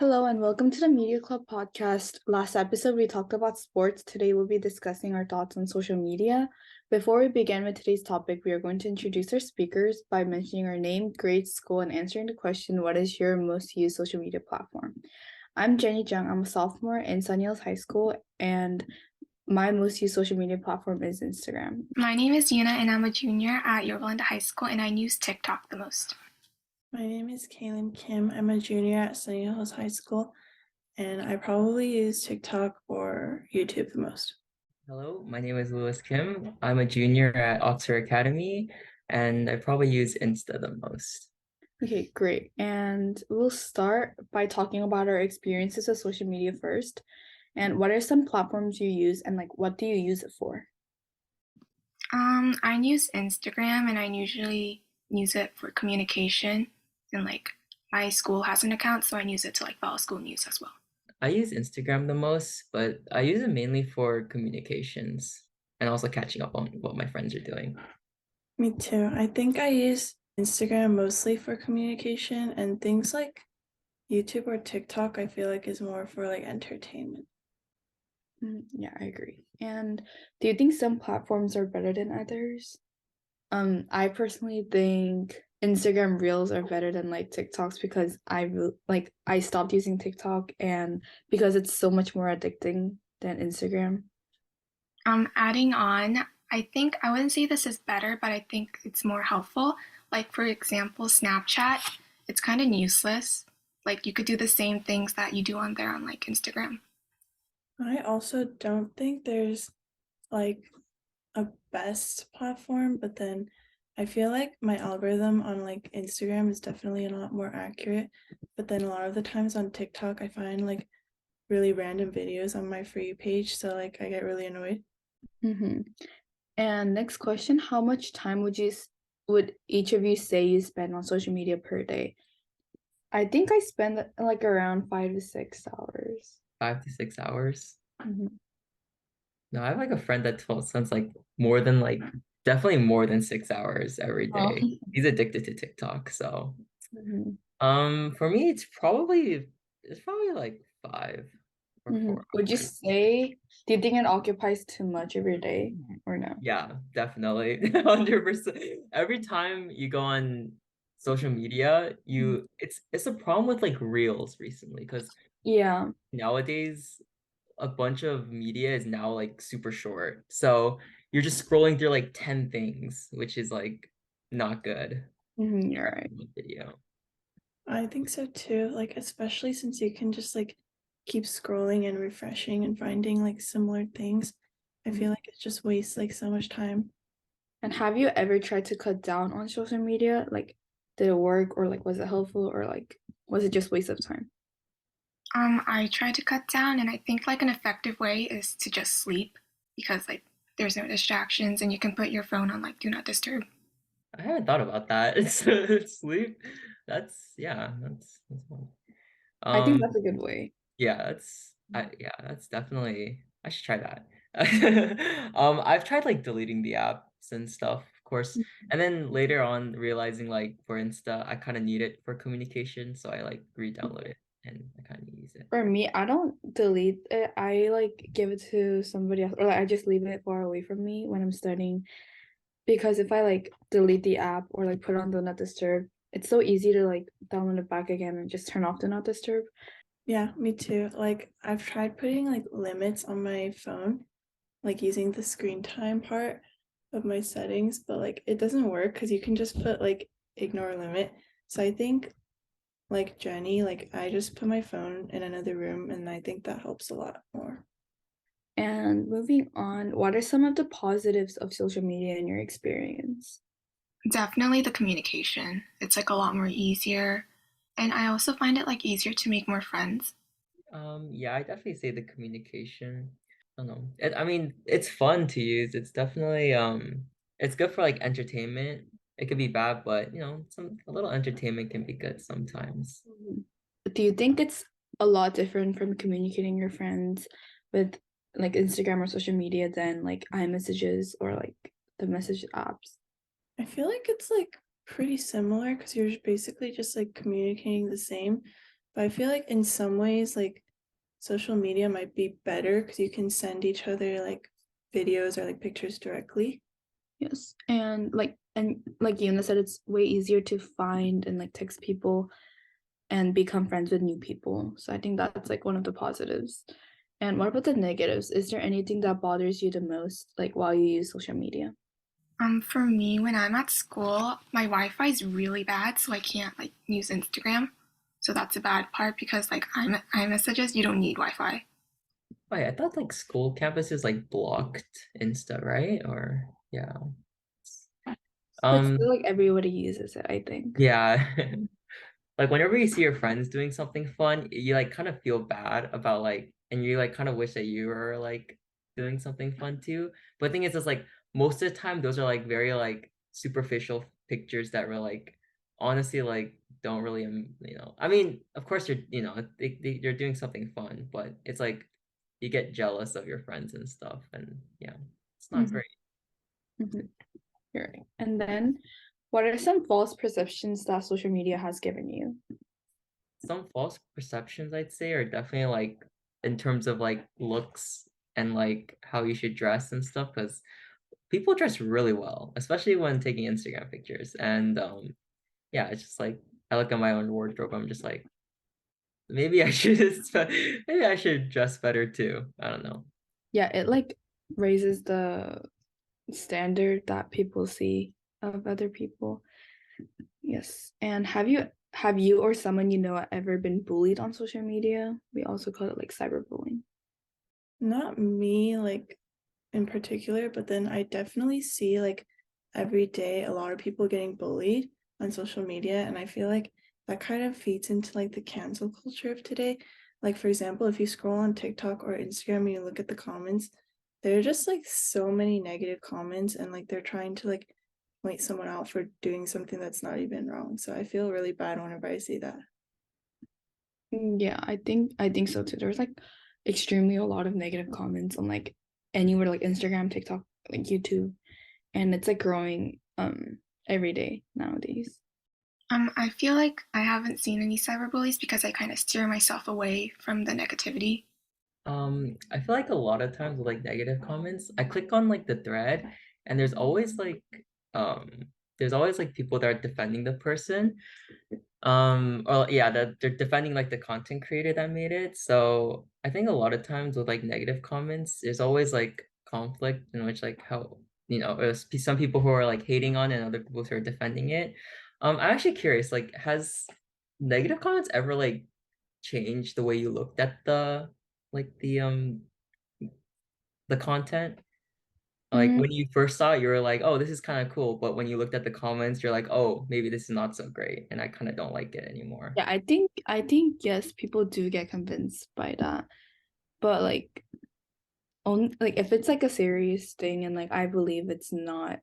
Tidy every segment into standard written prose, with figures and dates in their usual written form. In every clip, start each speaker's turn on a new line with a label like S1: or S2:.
S1: Hello and welcome to the Media Club podcast. Last episode, we talked about sports. Today, we'll be discussing our thoughts on social media. Before we begin with today's topic, we are going to introduce our speakers by mentioning our name, grade, school, and answering the question, what is your most used social media platform? I'm Jenny Jung. I'm a sophomore in Sunny Hills High School, and my most used social media platform is Instagram.
S2: My name is Yuna, and I'm a junior at Yorba Linda High School, and I use TikTok the most.
S3: My name is Kaylin Kim. I'm a junior at Sunny Hills High School, and I probably use TikTok or YouTube the most.
S4: Hello, my name is Lewis Kim. I'm a junior at Oxford Academy, and I probably use Insta the most.
S1: Okay, great. And we'll start by talking about our experiences with social media first. And what are some platforms you use and what do you use it for?
S2: I use Instagram, and I usually use it for communication, and my school has an account, so I use it to follow school news as well.
S4: I use Instagram the most, but I use it mainly for communications and also catching up on what my friends are doing.
S3: Me too. I think I use Instagram mostly for communication, and things like YouTube or TikTok I feel like is more for entertainment.
S1: Yeah, I agree. And do you think some platforms are better than others? I personally think Instagram Reels are better than TikToks because I stopped using TikTok and because it's so much more addicting than Instagram.
S2: Adding on, I think I wouldn't say this is better, but I think it's more helpful. Like, for example, Snapchat, it's kind of useless. Like, you could do the same things that you do on there on Instagram.
S3: I also don't think there's a best platform, but then I feel like my algorithm on Instagram is definitely a lot more accurate, but then a lot of the times on TikTok I find really random videos on my For You page, so I get really annoyed.
S1: And next question, how much time would each of you say you spend on social media per day? I think I spend around 5 to 6 hours.
S4: 5 to 6 hours.
S1: Mhm.
S4: No, I have a friend that spends more than definitely more than 6 hours every day.
S1: Oh.
S4: He's addicted to TikTok, so
S1: Mhm.
S4: for me it's probably like 5 or 4
S1: Would you
S4: hours.
S1: say, do you think it occupies too much of your day or no?
S4: Yeah, definitely. 100%. Every time you go on social media, it's a problem with reels recently because
S1: Yeah.
S4: nowadays a bunch of media is now super short. So you're just scrolling through 10 things, which is not good
S1: You're
S4: for
S1: right.
S4: one video.
S3: I think so too, especially since you can just keep scrolling and refreshing and finding similar things. I feel like it just wastes so much time.
S1: And have you ever tried to cut down on social media? Did it work or was it helpful or was it just waste of time?
S2: I try to cut down, and I think an effective way is to just sleep because there's no distractions, and you can put your phone on do not disturb.
S4: I haven't thought about that. Sleep. That's fun.
S1: I think
S4: Um
S1: that's a good way.
S4: Yeah, that's definitely I should try that. I've tried deleting the apps and stuff, of course, and then later on realizing for Insta, I kind of need it for communication, so I re-download it and I kind of use it.
S1: For me, I don't delete it. I give it to somebody else or I just leave it far away from me when I'm studying because if I delete the app or put on do not disturb, it's so easy to download it back again and just turn off do not disturb.
S3: Yeah, me too. I've tried putting limits on my phone, using the screen time part of my settings, but it doesn't work because you can just put ignore limit. So I think Jenny, I just put my phone in another room, and I think that helps a lot more.
S1: And moving on, what are some of the positives of social media in your experience?
S2: Definitely the communication. It's a lot more easier, and I also find it easier to make more friends.
S4: Yeah, I definitely say the communication. I don't know. I mean, it's fun to use. It's definitely it's good for entertainment. It could be bad, but a little entertainment can be good sometimes.
S1: Do you think it's a lot different from communicating your friends with Instagram or social media than iMessages or the message apps?
S3: I feel like it's pretty similar because you're basically just communicating the same, But I feel like in some ways, like social media might be better because you can send each other like videos or like pictures directly.
S1: Yes. And like Yuna said, it's way easier to find and like text people and become friends with new people. So I think that's like one of the positives. And what about the negatives? Is there anything that bothers you the most, like while you use social media?
S2: For me, when I'm at school, my Wi-Fi is really bad, so I can't like use Instagram. So that's a bad part because like iMessages, you don't need Wi-Fi.
S4: Wait, I thought like school campuses like blocked Insta, right? Or yeah.
S1: But
S4: Um,
S1: still, like everybody uses it, I think.
S4: yeah. Like whenever you see your friends doing something fun, you like kind of feel bad about like, and you like kind of wish that you were like doing something fun too. But the thing is, it's like most of the time those are like very like superficial pictures that were like honestly like don't really I mean, of course you're doing something fun, but it's like you get jealous of your friends and stuff, and yeah, it's not
S1: Mhm,
S4: great.
S1: mhm. You're right. And then, what are some false perceptions that social media has given you?
S4: Some false perceptions I'd say are definitely like in terms of like looks and like how you should dress and stuff, because people dress really well, especially when taking Instagram pictures. And yeah, it's just like I look at my own wardrobe, I'm just like maybe I should maybe I should dress better too. I don't know.
S1: Yeah, it like raises the standard that people see of other people. Yes. And have you or someone you know ever been bullied on social media? We also call it like cyberbullying.
S3: Not me, like in particular, but then I definitely see like every day a lot of people getting bullied on social media. And I feel like that kind of feeds into like the cancel culture of today. Like, for example, if you scroll on TikTok or Instagram and you look at the comments, there are just like so many negative comments, and like they're trying to like point someone out for doing something that's not even wrong. So I feel really bad whenever I see that.
S1: Yeah, I think so too. There's like extremely a lot of negative comments on like anywhere like Instagram, TikTok, like YouTube, and it's like growing every day nowadays.
S2: I feel like I haven't seen any cyberbullies because I kind of steer myself away from the negativity.
S4: I feel like a lot of times with like negative comments, I click on like the thread and um there's always like people that are defending the person. Or yeah, that they're defending like the content creator that made it. So I think a lot of times with like negative comments, there's always like conflict in which like how some people who are like hating on it and other people who are defending it. I'm actually curious, like has negative comments ever like changed the way you looked at like the content? Like
S1: Mm,
S4: when you first saw it, you were like, oh, this is kind of cool. But when you looked at the comments, you're like, oh, maybe this is not so great. And I kind of don't like it anymore.
S1: yeah, I think yes, people do get convinced by that, but like only like if it's like a serious thing and like I believe it's not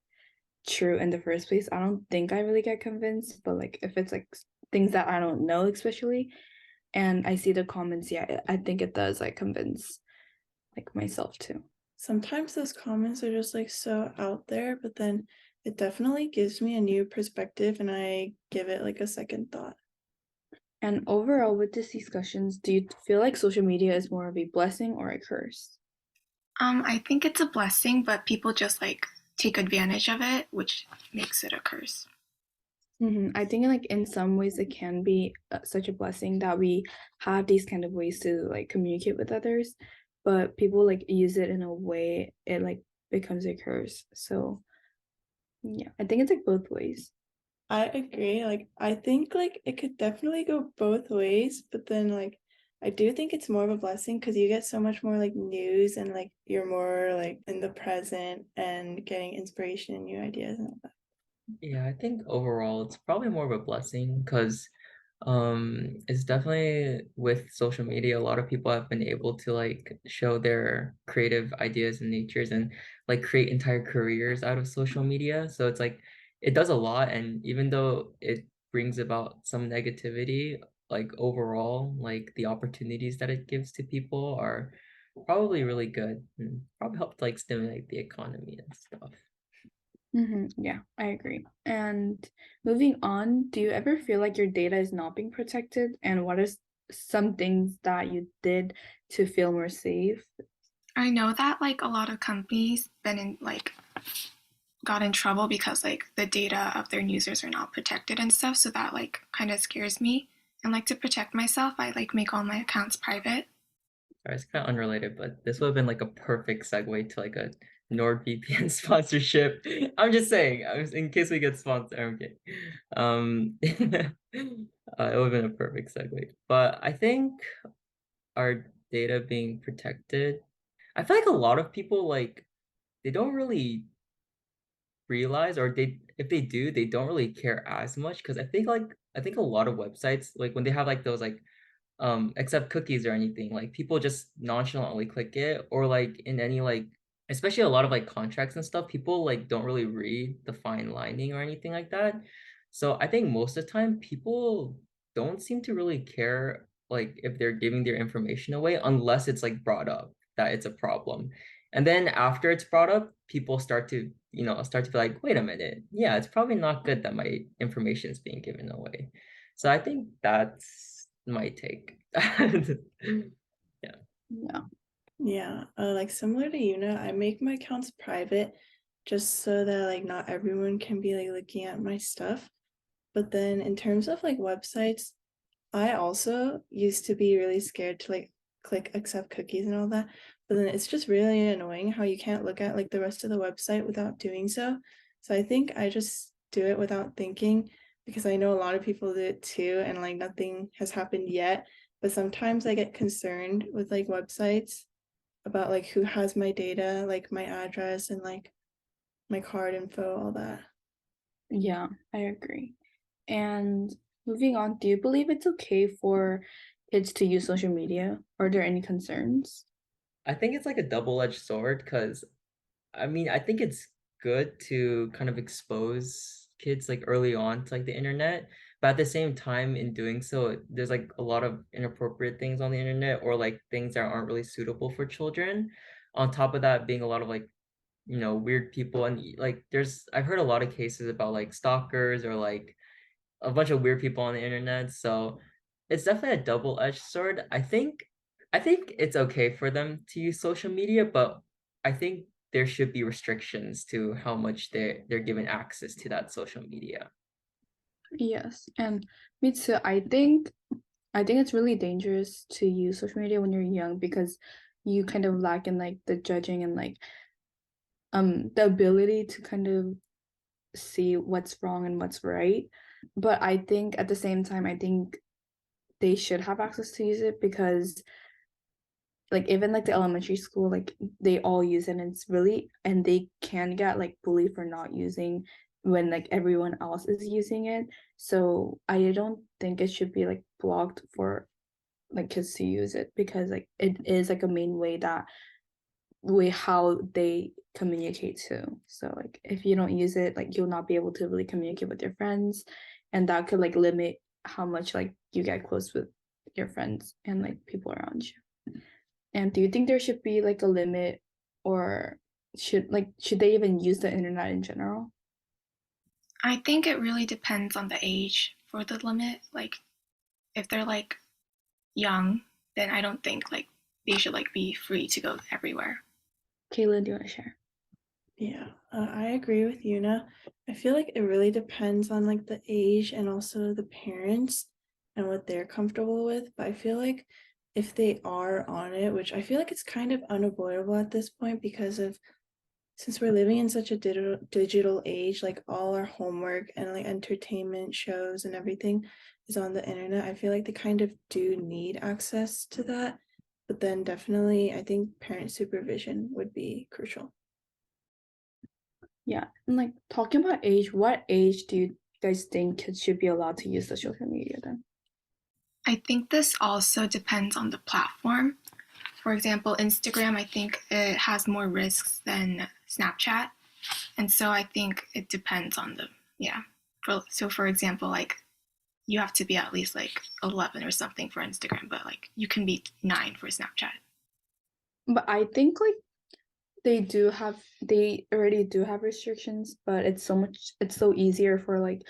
S1: true in the first place, I don't think I really get convinced. But like if it's like things that I don't know, especially, and I see the comments, yeah, I think it does like convince like myself too.
S3: Sometimes those comments are just like so out there, but then it definitely gives me a new perspective and I give it like a second thought.
S1: And overall, with these discussions, do you feel like social media is more of a blessing or a curse?
S2: I think it's a blessing, but people just like take advantage of it, which makes it a curse.
S1: I think like in some ways it can be such a blessing that we have these kind of ways to like communicate with others, but people like use it in a way it like becomes a curse. So yeah, I think it's like both ways.
S3: I agree. Like, I think like it could definitely go both ways, but then like I do think it's more of a blessing because you get so much more like news and like you're more like in the present and getting inspiration and new ideas and all that.
S4: Yeah, I think overall it's probably more of a blessing because it's definitely with social media, a lot of people have been able to like show their creative ideas and natures and like create entire careers out of social media. So it's like it does a lot, and even though it brings about some negativity, like overall, like the opportunities that it gives to people are probably really good and probably help like stimulate the economy and stuff.
S1: Yeah, I agree. And moving on, do you ever feel like your data is not being protected? And some things that you did to feel more safe?
S2: I know that like a lot of companies got in trouble because like the data of their users are not protected and stuff, so that like kind of scares me. And like to protect myself, I like make all my accounts private.
S4: Sorry, it's kind of unrelated, but this would have been like a perfect segue to like a NordVPN sponsorship. I'm just saying, in case we get sponsored. Okay. It would have been a perfect segue. But I think our data being protected, I feel like a lot of people like they don't really realize, or they if they do, they don't really care as much because I think a lot of websites like when they have like those like accept cookies or anything, like people just nonchalantly click it, or like in any like especially a lot of like contracts and stuff, people like don't really read the fine lining or anything like that. So I think most of the time people don't seem to really care like if they're giving their information away unless it's like brought up that it's a problem. And then after it's brought up, people start to, start to be like, wait a minute, yeah, it's probably not good that my information is being given away. So I think that's my take. Yeah.
S1: Yeah.
S3: Yeah, like similar to Yuna, I make my accounts private just so that like not everyone can be like looking at my stuff. But then in terms of like websites, I also used to be really scared to like click accept cookies and all that. But then it's just really annoying how you can't look at like the rest of the website without doing so. So I think I just do it without thinking because I know a lot of people do it too, and like nothing has happened yet. But sometimes I get concerned with like websites about like who has my data, like my address and like my card info, all that.
S1: Yeah, I agree. And moving on, do you believe it's okay for kids to use social media? Are there any concerns?
S4: I think it's like a double-edged sword because I mean, I think it's good to kind of expose kids like early on to like the internet, but at the same time, in doing so, there's like a lot of inappropriate things on the internet or like things that aren't really suitable for children. On top of that, being a lot of like, weird people and like I've heard a lot of cases about like stalkers or like a bunch of weird people on the internet. So it's definitely a double-edged sword. I think it's okay for them to use social media, but I think there should be restrictions to how much they're given access to that social media.
S1: Yes, and me too. I think it's really dangerous to use social media when you're young because you kind of lack in like the judging and like the ability to kind of see what's wrong and what's right. But I think at the same time, I think they should have access to use it because like even like the elementary school, like they all use it and it's really, and they can get like bullied for not using when like everyone else is using it. So I don't think it should be like blocked for like kids to use it because like it is like a main way how they communicate too. So like if you don't use it, like you'll not be able to really communicate with your friends, and that could like limit how much like you get close with your friends and like people around you. And do you think there should be like a limit, or should they even use the internet in general?
S2: I think it really depends on the age for the limit. Like if they're like young, then I don't think like they should like be free to go everywhere.
S1: Kaylin, do you want to share?
S3: Yeah, I agree with Yuna. I feel like it really depends on like the age and also the parents and what they're comfortable with. But I feel like if they are on it, which I feel like it's kind of unavoidable at this point because of since we're living in such a digital age, like all our homework and like entertainment shows and everything is on the internet. I feel like they kind of do need access to that. But then definitely, I think parent supervision would be crucial.
S1: Yeah, and like talking about age, what age do you guys think kids should be allowed to use the social media then?
S2: I think this also depends on the platform. For example, Instagram, I think it has more risks than Snapchat. And so I think it depends on yeah. For example, like you have to be at least like 11 or something for Instagram, but like you can be 9 for Snapchat.
S1: But I think like they already do have restrictions, but it's so easier for like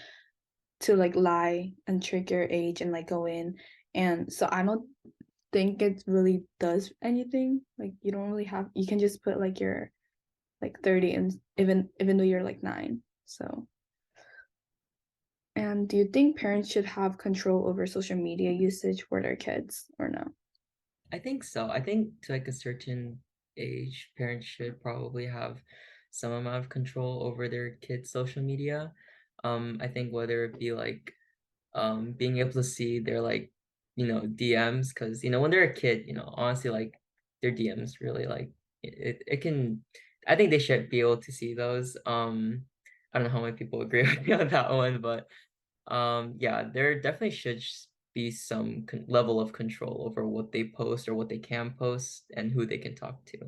S1: to like lie and trick your age and like go in And so I don't think it really does anything. Like you don't really have, you can just put like your like 30 and even though you're like 9. So, and do you think parents should have control over social media usage for their kids or no?
S4: I think so. I think to like a certain age, parents should probably have some amount of control over their kids' social media. I think whether it be like being able to see their like, DMs, because when they're a kid, honestly, like their DMs really like it can I think they should be able to see those. I don't know how many people agree with me on that one, but yeah, there definitely should be some level of control over what they post or what they can post and who they can talk to.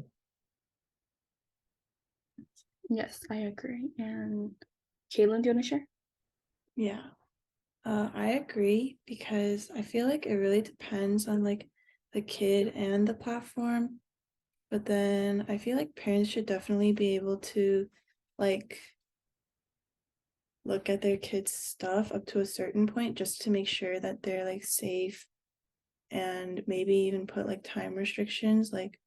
S1: Yes, I agree. And Caitlin, do you want to share?
S3: Yeah. I agree because I feel like it really depends on like the kid and the platform. But then I feel like parents should definitely be able to like look at their kids' stuff up to a certain point just to make sure that they're like safe and maybe even put like time restrictions, like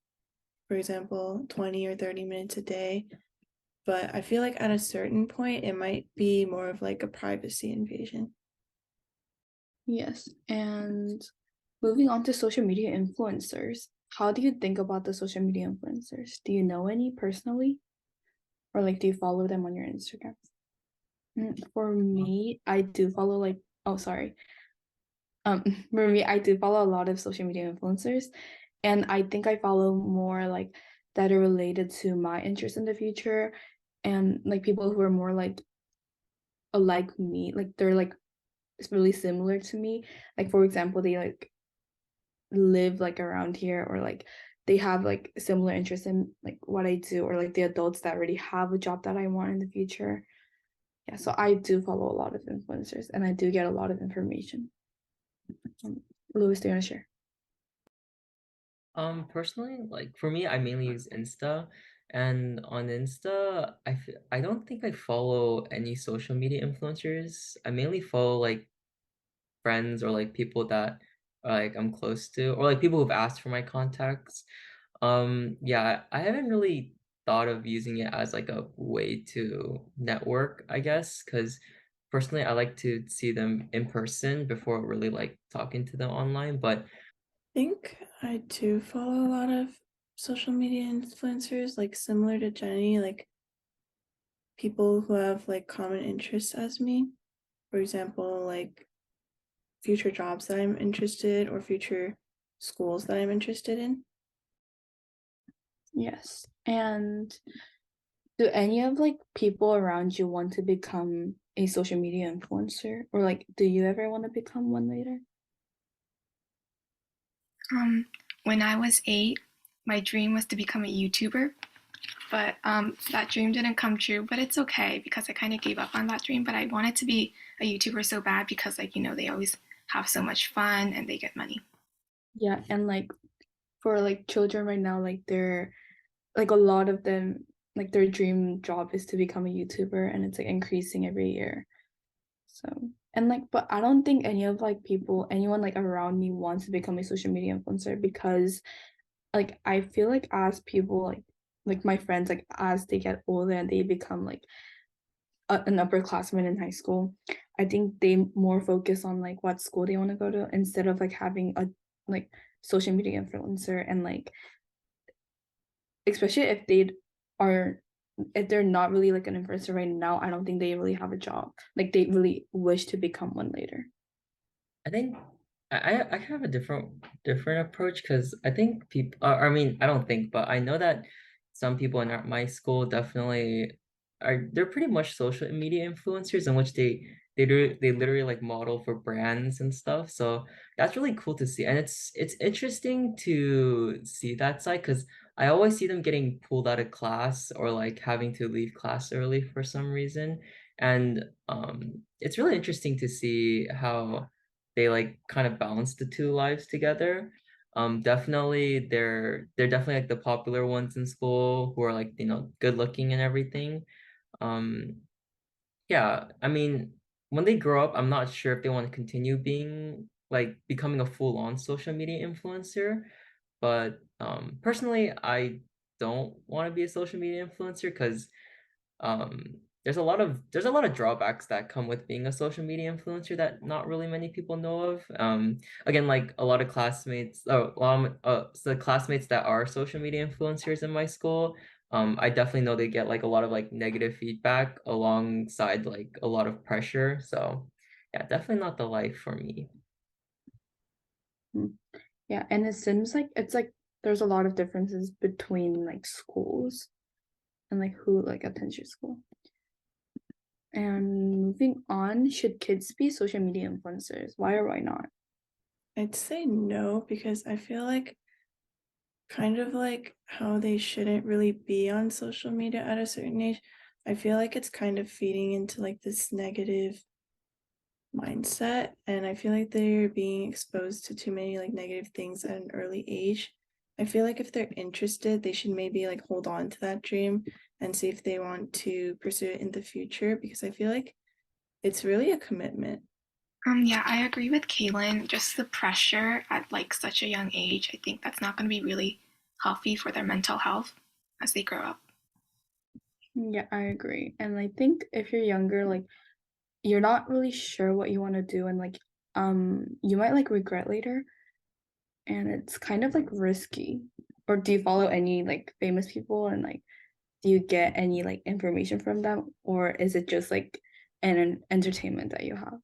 S3: for example, 20 or 30 minutes a day. But I feel like at a certain point, it might be more of like a privacy invasion.
S1: Yes. And moving on to social media influencers, how do you think about the social media influencers? Do you know any personally? Or like do you follow them on your Instagram? For me, I do follow like, oh sorry. For me, I do follow a lot of social media influencers, and I think I follow more like that are related to my interests in the future, and like people who are more like me, like they're like it's really similar to me. Like for example, they like live like around here, or like they have like similar interests in like what I do, or like the adults that already have a job that I want in the future. Yeah, so I do follow a lot of influencers, and I do get a lot of information. Louis, do you want to share?
S4: Personally, like for me, I mainly use Insta, and on Insta, I don't think I follow any social media influencers. I mainly follow like friends or like people that like I'm close to, or like people who've asked for my contacts. Yeah, I haven't really thought of using it as like a way to network, I guess, because personally I like to see them in person before really like talking to them online. But
S3: Think I do follow a lot of social media influencers, like similar to Jenny, like people who have like common interests as me. For example, like future jobs that I'm interested or future schools that I'm interested in.
S1: Yes. And do any of like people around you want to become a social media influencer? Or like do you ever want to become one later?
S2: Um, when I was 8, my dream was to become a YouTuber, but that dream didn't come true. But it's okay because I kind of gave up on that dream. But I wanted to be a YouTuber so bad because, like, they always have so much fun and they get money.
S1: Yeah, and like for like children right now, like they're like a lot of them like their dream job is to become a YouTuber, and it's like increasing every year. So, and like, but I don't think any of like anyone like around me wants to become a social media influencer, because like I feel like as people like my friends, like as they get older and they become like an upperclassman in high school, I think they more focus on like what school they want to go to, instead of like having a like social media influencer. And like especially are if they're not really like an influencer right now, I don't think they really have a job. Like they really wish to become one later.
S4: I think I have a different approach because I think people. I mean, I don't think, but I know that some people in my school definitely are. They're pretty much social media influencers in which they literally like model for brands and stuff. So that's really cool to see, and it's interesting to see that side because I always see them getting pulled out of class or like having to leave class early for some reason, and it's really interesting to see how they like kind of balance the two lives together. Definitely they're definitely like the popular ones in school who are like, good looking and everything. Um, yeah, I mean, when they grow up, I'm not sure if they want to continue being like becoming a full-on social media influencer. But personally, I don't want to be a social media influencer because um there's a lot of drawbacks that come with being a social media influencer that not really many people know of. Again, like a lot of classmates, so the classmates that are social media influencers in my school, I definitely know they get like a lot of like negative feedback alongside like a lot of pressure. So yeah, definitely not the life for me.
S1: Yeah, and it seems like it's like there's a lot of differences between like schools and like who like attends your school. And moving on, should kids be social media influencers? Why or why not?
S3: I'd say no, because I feel like kind of like how they shouldn't really be on social media at a certain age. I feel like it's kind of feeding into like this negative mindset, and I feel like they're being exposed to too many like negative things at an early age. I feel like if they're interested, they should maybe like hold on to that dream and see if they want to pursue it in the future, because I feel like it's really a commitment.
S2: Yeah, I agree with Kaylin. Just the pressure at like such a young age, I think that's not going to be really healthy for their mental health as they grow up.
S1: Yeah, I agree. And I think if you're younger, like you're not really sure what you want to do and like you might like regret later and it's kind of like risky. Or do you follow any like famous people and like do you get any like information from them or is it just like an entertainment that you have?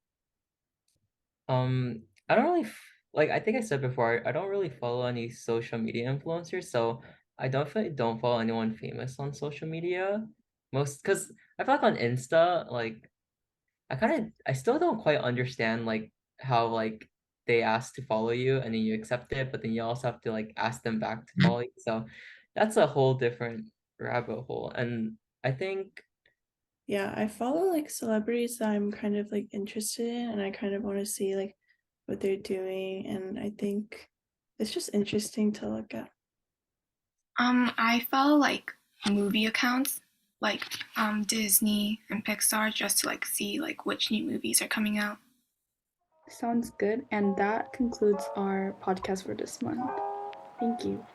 S4: I don't really like I think I said before, I don't really follow any social media influencers, so I definitely don't follow anyone famous on social media. Most because I feel like on Insta, like I still don't quite understand like how like they ask to follow you and then you accept it, but then you also have to like ask them back to follow you. So that's a whole different rabbit hole. And I think
S3: Yeah, I follow like celebrities that I'm kind of like interested in, and I kind of want to see like what they're doing, and I think it's just interesting to look at.
S2: I follow like movie accounts like Disney and Pixar just to like see like which new movies are coming out.
S1: Sounds good. And that concludes our podcast for this month. Thank you.